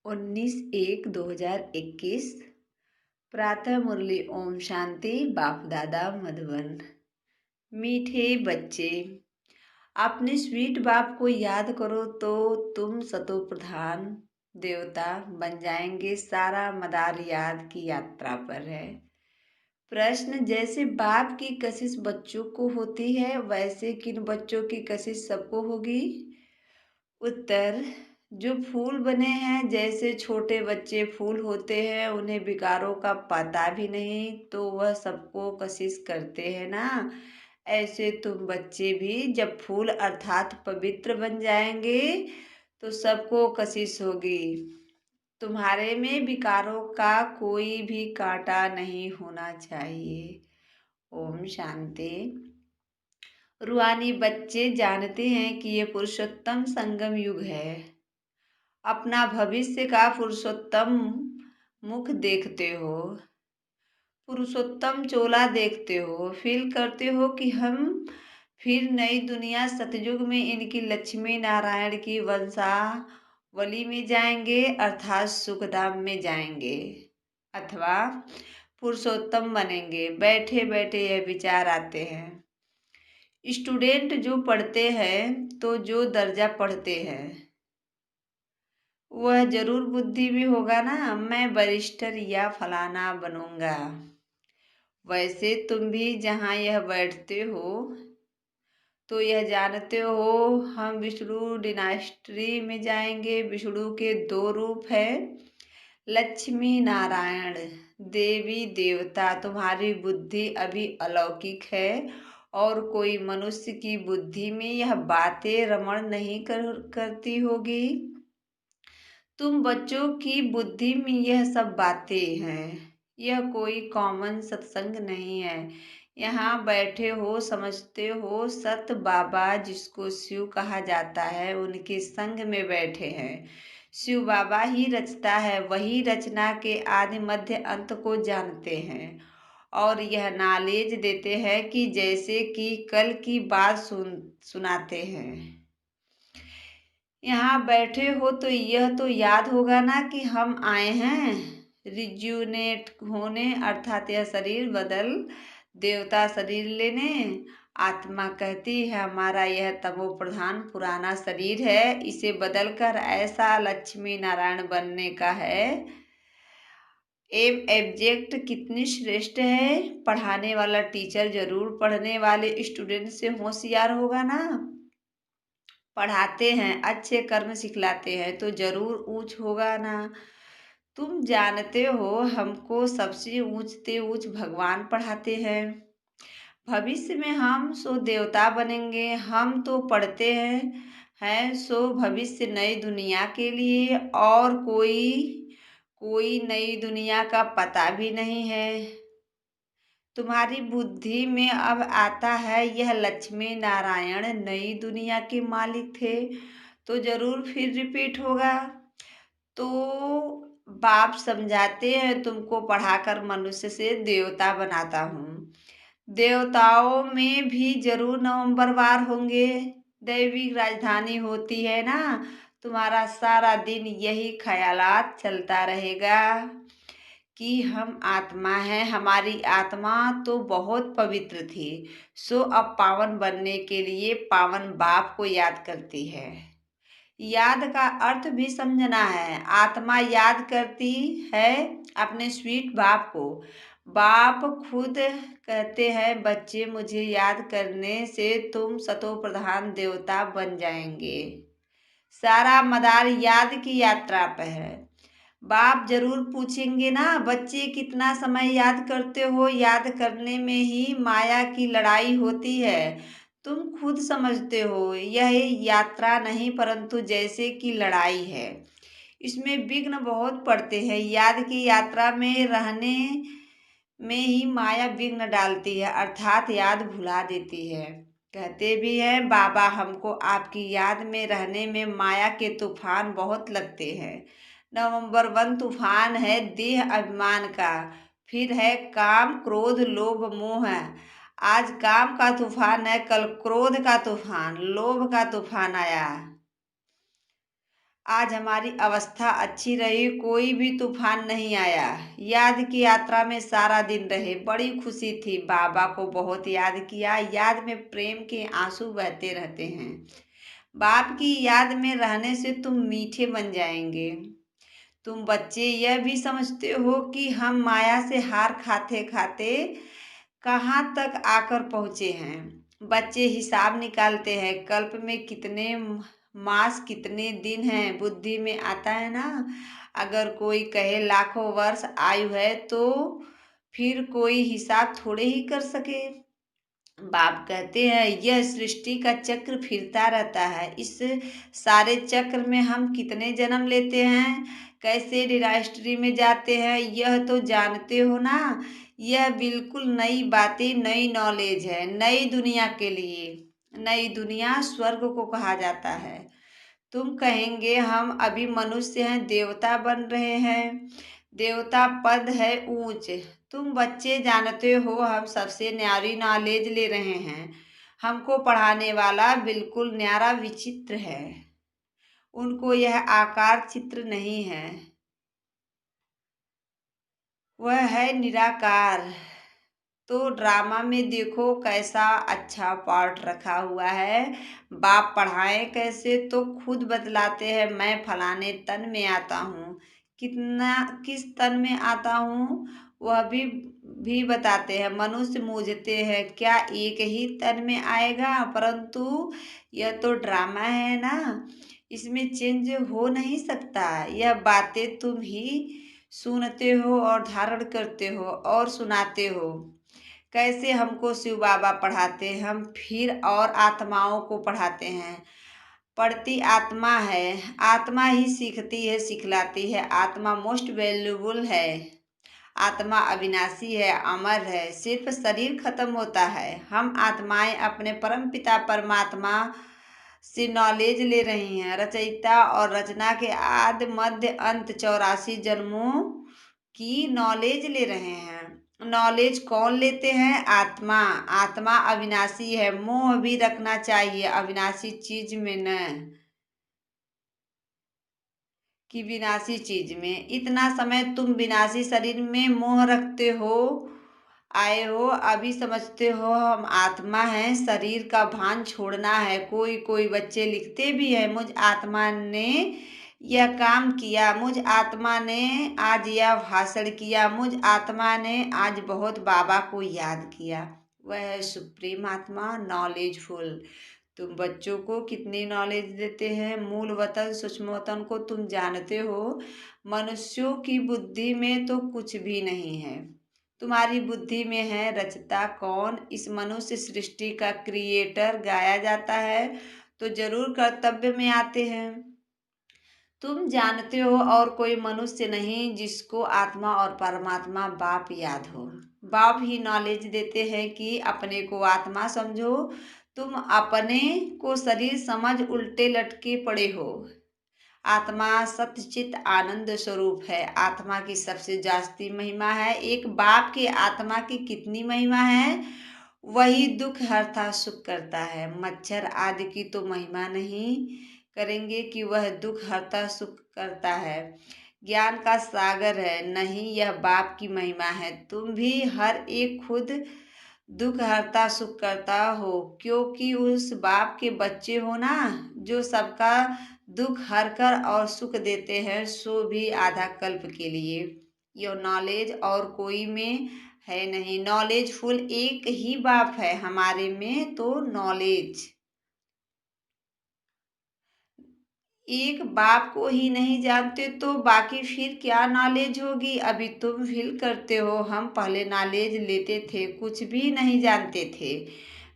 19/1/2021 प्रातः मुरली ओम शांति बाप दादा मधुबन। मीठे बच्चे, अपने स्वीट बाप को याद करो तो तुम सतो प्रधान देवता बन जाएंगे। सारा मदार याद की यात्रा पर है। प्रश्न, जैसे बाप की कशिश बच्चों को होती है वैसे किन बच्चों की कशिश सबको होगी? उत्तर, जो फूल बने हैं, जैसे छोटे बच्चे फूल होते हैं, उन्हें विकारों का पता भी नहीं तो वह सबको कशिश करते हैं ना। ऐसे तुम बच्चे भी जब फूल अर्थात पवित्र बन जाएंगे तो सबको कशिश होगी। तुम्हारे में विकारों का कोई भी कांटा नहीं होना चाहिए। ओम शांति। रूहानी बच्चे जानते हैं कि ये पुरुषोत्तम संगम युग है। अपना भविष्य का पुरुषोत्तम मुख देखते हो, पुरुषोत्तम चोला देखते हो, फील करते हो कि हम फिर नई दुनिया सतयुग में इनकी लक्ष्मी नारायण की वंशावली में जाएंगे अर्थात सुखधाम में जाएंगे अथवा पुरुषोत्तम बनेंगे। बैठे बैठे यह विचार आते हैं। स्टूडेंट जो पढ़ते हैं तो जो दर्जा पढ़ते हैं वह जरूर बुद्धि भी होगा ना। मैं बैरिस्टर या फलाना बनूंगा। वैसे तुम भी जहाँ यह बैठते हो तो यह जानते हो हम विष्णु डिनास्ट्री में जाएंगे। विष्णु के दो रूप हैं, लक्ष्मी नारायण, देवी देवता। तुम्हारी बुद्धि अभी अलौकिक है और कोई मनुष्य की बुद्धि में यह बातें रमण नहीं करती होगी। तुम बच्चों की बुद्धि में यह सब बातें हैं। यह कोई कॉमन सत्संग नहीं है। यहाँ बैठे हो, समझते हो सत बाबा जिसको शिव कहा जाता है उनके संग में बैठे हैं। शिव बाबा ही रचता है, वही रचना के आदि मध्य अंत को जानते हैं और यह नॉलेज देते हैं कि जैसे कि कल की बात सुनाते हैं। यहाँ बैठे हो तो यह तो याद होगा ना कि हम आए हैं रिज्यूनेट होने अर्थात यह शरीर बदल देवता शरीर लेने। आत्मा कहती है हमारा यह तमो प्रधान पुराना शरीर है, इसे बदलकर ऐसा लक्ष्मी नारायण बनने का है। एम एब्जेक्ट कितनी श्रेष्ठ है। पढ़ाने वाला टीचर जरूर पढ़ने वाले स्टूडेंट से होशियार होगा ना। पढ़ाते हैं, अच्छे कर्म सिखलाते हैं तो जरूर ऊंच होगा ना। तुम जानते हो हमको सबसे ऊंचते ऊंच भगवान पढ़ाते हैं। भविष्य में हम सो देवता बनेंगे। हम तो पढ़ते हैं सो भविष्य नई दुनिया के लिए और कोई नई दुनिया का पता भी नहीं है। तुम्हारी बुद्धि में अब आता है यह लक्ष्मी नारायण नई दुनिया के मालिक थे तो जरूर फिर रिपीट होगा। तो बाप समझाते हैं तुमको पढ़ाकर मनुष्य से देवता बनाता हूँ। देवताओं में भी जरूर नवंबरवार होंगे। दैविक राजधानी होती है ना। तुम्हारा सारा दिन यही ख्यालात चलता रहेगा कि हम आत्मा हैं। हमारी आत्मा तो बहुत पवित्र थी सो अब पावन बनने के लिए पावन बाप को याद करती है। याद का अर्थ भी समझना है। आत्मा याद करती है अपने स्वीट बाप को। बाप खुद कहते हैं बच्चे मुझे याद करने से तुम सतो प्रधान देवता बन जाएंगे। सारा मदार याद की यात्रा पर है। बाप जरूर पूछेंगे ना बच्चे कितना समय याद करते हो। याद करने में ही माया की लड़ाई होती है। तुम खुद समझते हो यह यात्रा नहीं परंतु जैसे कि लड़ाई है। इसमें विघ्न बहुत पड़ते हैं। याद की यात्रा में रहने में ही माया विघ्न डालती है अर्थात याद भुला देती है। कहते भी हैं बाबा हमको आपकी याद में रहने में माया के तूफान बहुत लगते हैं। नवंबर 1 तूफान है देह अभिमान का, फिर है काम क्रोध लोभ मोह। आज काम का तूफान है, कल क्रोध का तूफान लोभ का तूफान आया। आज हमारी अवस्था अच्छी रही, कोई भी तूफान नहीं आया। याद की यात्रा में सारा दिन रहे, बड़ी खुशी थी। बाबा को बहुत याद किया, याद में प्रेम के आंसू बहते रहते हैं। बाप की याद में रहने से तुम मीठे बन जाएंगे। तुम बच्चे यह भी समझते हो कि हम माया से हार खाते खाते कहाँ तक आकर पहुँचे हैं। बच्चे हिसाब निकालते हैं, कल्प में कितने मास कितने दिन हैं, बुद्धि में आता है ना। अगर कोई कहे लाखों वर्ष आयु है तो फिर कोई हिसाब थोड़े ही कर सके। बाप कहते हैं यह सृष्टि का चक्र फिरता रहता है, इस सारे चक्र में हम कितने जन्म लेते हैं, कैसे डिरास्ट्री में जाते हैं, यह तो जानते हो ना। यह बिल्कुल नई बातें, नई नॉलेज है, नई दुनिया के लिए। नई दुनिया स्वर्ग को कहा जाता है। तुम कहेंगे हम अभी मनुष्य हैं, देवता बन रहे हैं। देवता पद है ऊंच। तुम बच्चे जानते हो हम सबसे न्यारी नॉलेज ले रहे हैं। हमको पढ़ाने वाला बिल्कुल न्यारा विचित्र है। उनको यह आकार चित्र नहीं है, वह है निराकार। तो ड्रामा में देखो कैसा अच्छा पार्ट रखा हुआ है। बाप पढ़ाए कैसे तो खुद बतलाते हैं, मैं फलाने तन में आता हूँ। कितना किस तन में आता हूँ वह भी बताते हैं। मनुष्य मूझते हैं क्या एक ही तन में आएगा, परंतु यह तो ड्रामा है ना, इसमें चेंज हो नहीं सकता। यह बातें तुम ही सुनते हो और धारण करते हो और सुनाते हो। कैसे हमको शिव बाबा पढ़ाते, हम फिर और आत्माओं को पढ़ाते हैं। पढ़ती आत्मा है, आत्मा ही सीखती है, सिखलाती है। आत्मा मोस्ट वैल्यूबल है। आत्मा अविनाशी है, अमर है, सिर्फ शरीर खत्म होता है। हम आत्माएं अपने परम पिता परमात्मा से नॉलेज ले रही हैं, रचयिता और रचना के आदि मध्य अंत 84 जन्मों की नॉलेज ले रहे हैं। नॉलेज कौन लेते हैं? आत्मा। आत्मा अविनाशी है, मोह भी रखना चाहिए अविनाशी चीज में न कि विनाशी चीज में। इतना समय तुम विनाशी शरीर में मोह रखते हो आए हो, अभी समझते हो हम आत्मा हैं, शरीर का भान छोड़ना है। कोई कोई बच्चे लिखते भी है, मुझ आत्मा ने यह काम किया, मुझ आत्मा ने आज यह भाषण किया, मुझ आत्मा ने आज बहुत बाबा को याद किया। वह है सुप्रीम आत्मा, नॉलेजफुल। तुम बच्चों को कितनी नॉलेज देते हैं, मूल वतन सूक्ष्म वतन को तुम जानते हो। मनुष्यों की बुद्धि में तो कुछ भी नहीं है, तुम्हारी बुद्धि में है। रचता कौन? इस मनुष्य सृष्टि का क्रिएटर गाया जाता है तो जरूर कर्तव्य में आते हैं। तुम जानते हो और कोई मनुष्य नहीं जिसको आत्मा और परमात्मा बाप याद हो। बाप ही नॉलेज देते हैं कि अपने को आत्मा समझो। तुम अपने को शरीर समझ उल्टे लटके पड़े हो। आत्मा सत्यचित आनंद स्वरूप है। आत्मा की सबसे जास्ती महिमा है। एक बाप की आत्मा की कितनी महिमा है? वही दुख हरता सुख करता है। मच्छर आदि की तो महिमा नहीं करेंगे कि वह दुख हरता सुख करता है। ज्ञान का सागर है, नहीं यह बाप की महिमा है। तुम भी हर एक खुद दुख हरता सुख करता हो, क्योंकि उस बाप के बच्चे हो ना, जो सबका दुख हर कर और सुख देते हैं, सो भी आधा कल्प के लिए। यो नॉलेज और कोई में है नहीं। नॉलेजफुल एक ही बाप है हमारे में, तो नॉलेज एक बाप को ही नहीं जानते तो बाकी फिर क्या नॉलेज होगी? अभी तुम फील करते हो हम पहले नॉलेज लेते थे, कुछ भी नहीं जानते थे।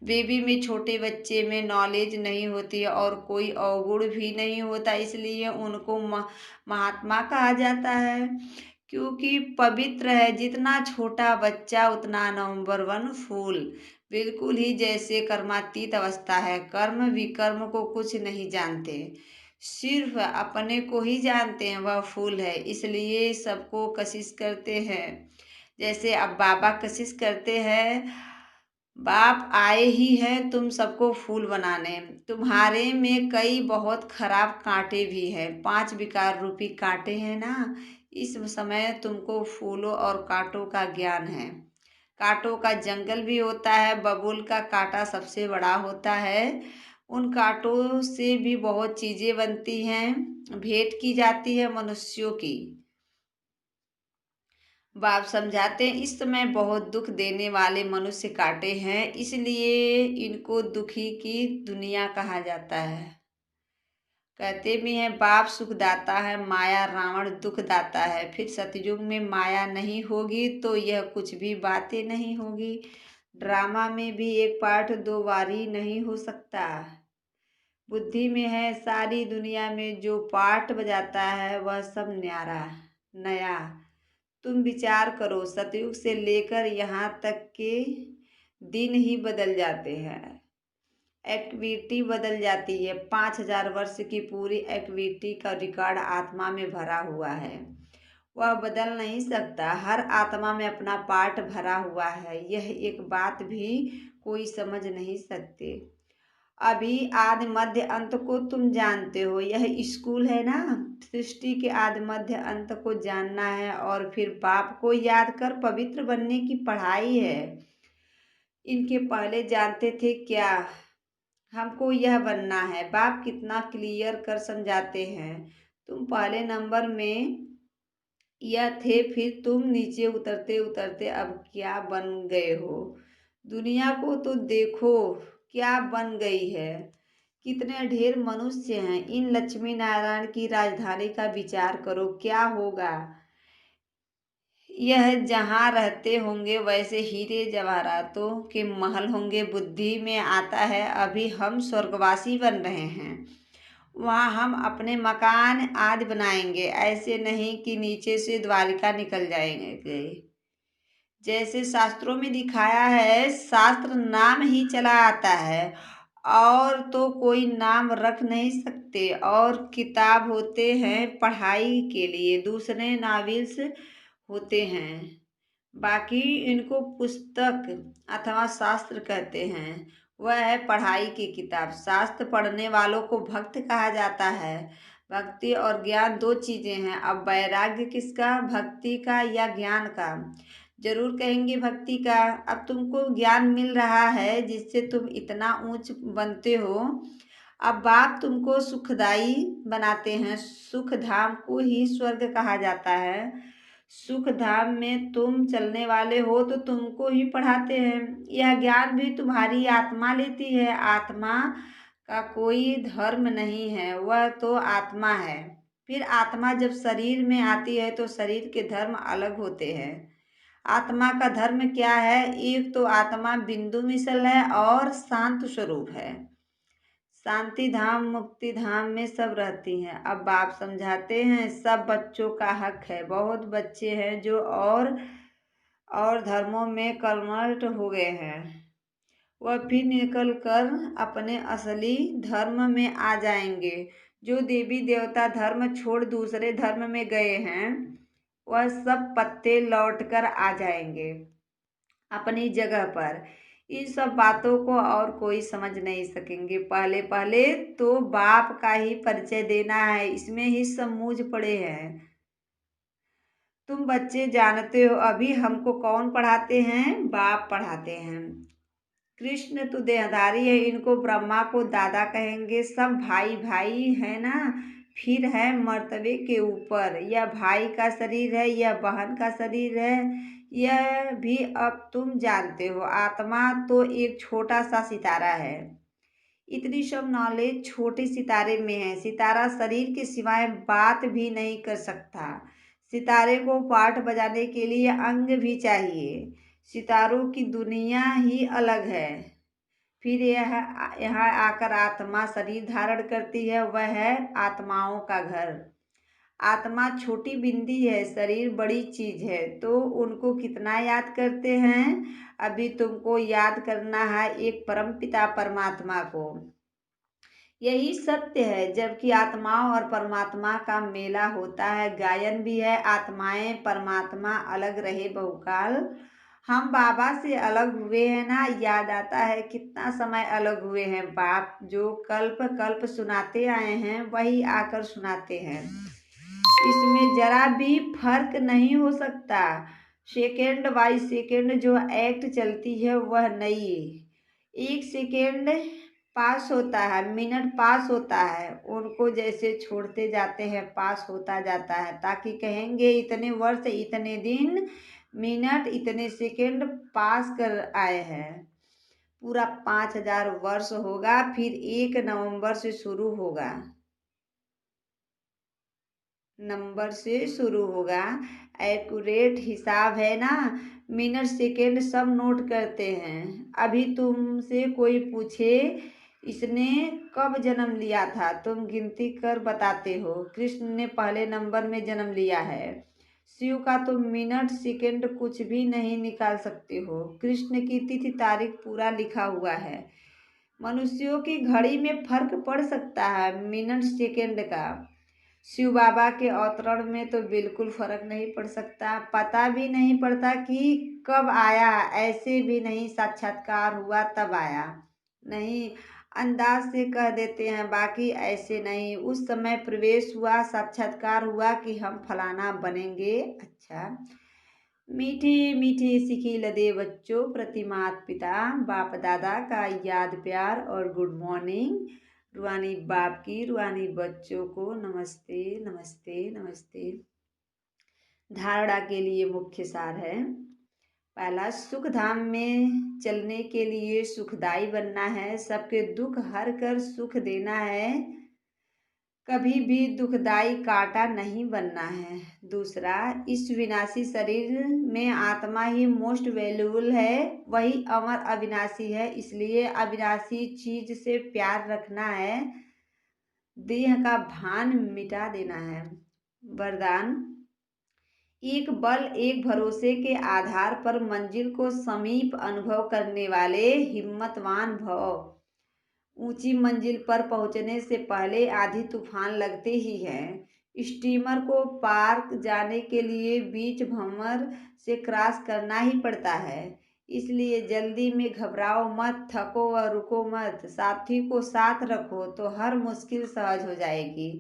बेबी में, छोटे बच्चे में नॉलेज नहीं होती और कोई अवगुण भी नहीं होता, इसलिए उनको महात्मा कहा जाता है, क्योंकि पवित्र है। जितना छोटा बच्चा उतना नंबर वन फूल, बिल्कुल ही जैसे कर्मातीत अवस्था है। कर्म विकर्म को कुछ नहीं जानते, सिर्फ अपने को ही जानते हैं, वह फूल है। इसलिए सबको कशिश करते हैं। जैसे अब बाबा कशिश करते हैं बाप आए ही हैं तुम सबको फूल बनाने। तुम्हारे में कई बहुत खराब कांटे भी हैं, 5 विकार रूपी कांटे हैं ना। इस समय तुमको फूलों और कांटों का ज्ञान है। कांटों का जंगल भी होता है, बबूल का कांटा सबसे बड़ा होता है। उन कांटों से भी बहुत चीजें बनती हैं, भेंट की जाती है मनुष्यों की। बाप समझाते हैं, इस समय बहुत दुख देने वाले मनुष्य काटे हैं, इसलिए इनको दुखी की दुनिया कहा जाता है। कहते भी हैं बाप सुखदाता है, माया रावण दुखदाता है। फिर सतयुग में माया नहीं होगी तो यह कुछ भी बातें नहीं होगी। ड्रामा में भी एक पार्ट दो बारी नहीं हो सकता। बुद्धि में है सारी दुनिया में जो पार्ट बजाता है वह सब न्यारा नया। तुम विचार करो, सतयुग से लेकर यहाँ तक के दिन ही बदल जाते हैं, एक्टिविटी बदल जाती है। 5,000 वर्ष की पूरी एक्टिविटी का रिकॉर्ड आत्मा में भरा हुआ है, वह बदल नहीं सकता। हर आत्मा में अपना पार्ट भरा हुआ है, यह एक बात भी कोई समझ नहीं सकते। अभी आदि मध्य अंत को तुम जानते हो, यह स्कूल है ना। सृष्टि के आदि मध्य अंत को जानना है और फिर बाप को याद कर पवित्र बनने की पढ़ाई है। इनके पहले जानते थे क्या, हमको यह बनना है। बाप कितना क्लियर कर समझाते हैं। तुम पहले नंबर में यह थे, फिर तुम नीचे उतरते उतरते अब क्या बन गए हो। दुनिया को तो देखो क्या बन गई है, कितने ढेर मनुष्य हैं। इन लक्ष्मी नारायण की राजधानी का विचार करो, क्या होगा। यह जहाँ रहते होंगे वैसे हीरे जवाहरातों के महल होंगे। बुद्धि में आता है अभी हम स्वर्गवासी बन रहे हैं, वहाँ हम अपने मकान आदि बनाएंगे। ऐसे नहीं कि नीचे से द्वारिका निकल जाएंगे जैसे शास्त्रों में दिखाया है। शास्त्र नाम ही चला आता है और तो कोई नाम रख नहीं सकते। और किताब होते हैं पढ़ाई के लिए, दूसरे नाविल्स होते हैं। बाकी इनको पुस्तक अथवा शास्त्र कहते हैं, वह है पढ़ाई की किताब। शास्त्र पढ़ने वालों को भक्त कहा जाता है। भक्ति और ज्ञान दो चीजें हैं। अब वैराग्य किसका, भक्ति का या ज्ञान का। जरूर कहेंगे भक्ति का। अब तुमको ज्ञान मिल रहा है जिससे तुम इतना ऊंच बनते हो। अब बाप तुमको सुखदाई बनाते हैं। सुख धाम को ही स्वर्ग कहा जाता है। सुख धाम में तुम चलने वाले हो तो तुमको ही पढ़ाते हैं। यह ज्ञान भी तुम्हारी आत्मा लेती है। आत्मा का कोई धर्म नहीं है, वह तो आत्मा है। फिर आत्मा जब शरीर में आती है तो शरीर के धर्म अलग होते हैं। आत्मा का धर्म क्या है, एक तो आत्मा बिंदु मिसल है और शांत स्वरूप है। शांति धाम मुक्ति धाम में सब रहती हैं। अब बाप समझाते हैं सब बच्चों का हक है। बहुत बच्चे हैं जो और धर्मों में कन्वर्ट हो गए हैं, वह फिर निकल कर अपने असली धर्म में आ जाएंगे। जो देवी देवता धर्म छोड़ दूसरे धर्म में गए हैं वह सब पत्ते लौट कर आ जाएंगे अपनी जगह पर। इन सब बातों को और कोई समझ नहीं सकेंगे। पहले पहले तो बाप का ही परिचय देना है, इसमें ही सब मूझ पड़े हैं। तुम बच्चे जानते हो अभी हमको कौन पढ़ाते हैं, बाप पढ़ाते हैं। कृष्ण तो देहधारी है, इनको ब्रह्मा को दादा कहेंगे। सब भाई भाई है ना। फिर है मर्तबे के ऊपर, यह भाई का शरीर है, यह बहन का शरीर है। यह भी अब तुम जानते हो। आत्मा तो एक छोटा सा सितारा है। इतनी सब नॉलेज छोटे सितारे में है। सितारा शरीर के सिवाय बात भी नहीं कर सकता। सितारे को पाठ बजाने के लिए अंग भी चाहिए। सितारों की दुनिया ही अलग है। फिर यहाँ आकर आत्मा शरीर धारण करती है, वह है आत्माओं का घर। आत्मा छोटी बिंदी है, शरीर बड़ी चीज है, तो उनको कितना याद करते हैं। अभी तुमको याद करना है एक परम पिता परमात्मा को। यही सत्य है। जबकि आत्माओं और परमात्मा का मेला होता है, गायन भी है। आत्माएं परमात्मा अलग रहे बहुकाल, हम बाबा से अलग हुए हैं ना, याद आता है कितना समय अलग हुए हैं। बाप जो कल्प कल्प सुनाते आए हैं वही आकर सुनाते हैं। इसमें जरा भी फर्क नहीं हो सकता। सेकेंड बाई सेकेंड जो एक्ट चलती है वह नई। एक सेकेंड पास होता है, मिनट पास होता है, उनको जैसे छोड़ते जाते हैं पास होता जाता है, ताकि कहेंगे इतने वर्ष इतने दिन मिनट इतने सेकेंड पास कर आए हैं। पूरा 5000 वर्ष होगा, फिर 1 नवंबर से शुरू होगा, नंबर से शुरू होगा। एक्यूरेट हिसाब है ना, मिनट सेकेंड सब नोट करते हैं। अभी तुमसे कोई पूछे इसने कब जन्म लिया था, तुम गिनती कर बताते हो। कृष्ण ने पहले नंबर में जन्म लिया है। शिव का तुम मिनट सेकेंड कुछ भी नहीं निकाल सकते हो। कृष्ण की तिथि तारीख पूरा लिखा हुआ है। मनुष्यों की घड़ी में फर्क पड़ सकता है मिनट सेकेंड का, शिव बाबा के अवतरण में तो बिल्कुल फर्क नहीं पड़ सकता। पता भी नहीं पड़ता कि कब आया, ऐसे भी नहीं साक्षात्कार हुआ तब आया, नहीं अंदाज से कह देते हैं, बाकी ऐसे नहीं। उस समय प्रवेश हुआ, साक्षात्कार हुआ कि हम फलाना बनेंगे। अच्छा, मीठे मीठे सिखी लदे बच्चों प्रति माता पिता बाप दादा का याद प्यार और गुड मॉर्निंग। रूहानी बाप की रूहानी बच्चों को नमस्ते नमस्ते नमस्ते। धारणा के लिए मुख्य सार है। पहला, सुख धाम में चलने के लिए सुखदाई बनना है, सबके दुख हर कर सुख देना है, कभी भी दुखदाई कांटा नहीं बनना है। दूसरा, इस विनाशी शरीर में आत्मा ही मोस्ट वैल्यूबल है, वही अमर अविनाशी है, इसलिए अविनाशी चीज से प्यार रखना है, देह का भान मिटा देना है। वरदान, एक बल एक भरोसे के आधार पर मंजिल को समीप अनुभव करने वाले हिम्मतवान भव। ऊंची मंजिल पर पहुंचने से पहले आधी तूफान लगते ही है। स्टीमर को पार जाने के लिए बीच भंवर से क्रॉस करना ही पड़ता है, इसलिए जल्दी में घबराओ मत, थको व रुको मत, साथी को साथ रखो तो हर मुश्किल सहज हो जाएगी।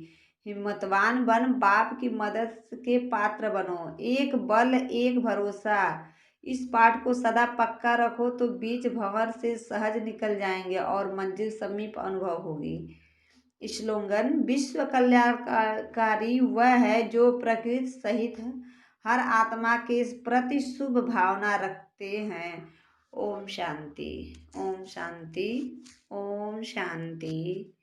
हिम्मतवान बन, बाप की मदद के पात्र बनो, एक बल एक भरोसा, इस पाठ को सदा पक्का रखो तो बीच भंवर से सहज निकल जाएंगे और मंजिल समीप अनुभव होगी। स्लोगन, विश्व कल्याणकारी वह है जो प्रकृति सहित हर आत्मा के प्रति शुभ भावना रखते हैं। ओम शांति, ओम शांति, ओम शांति।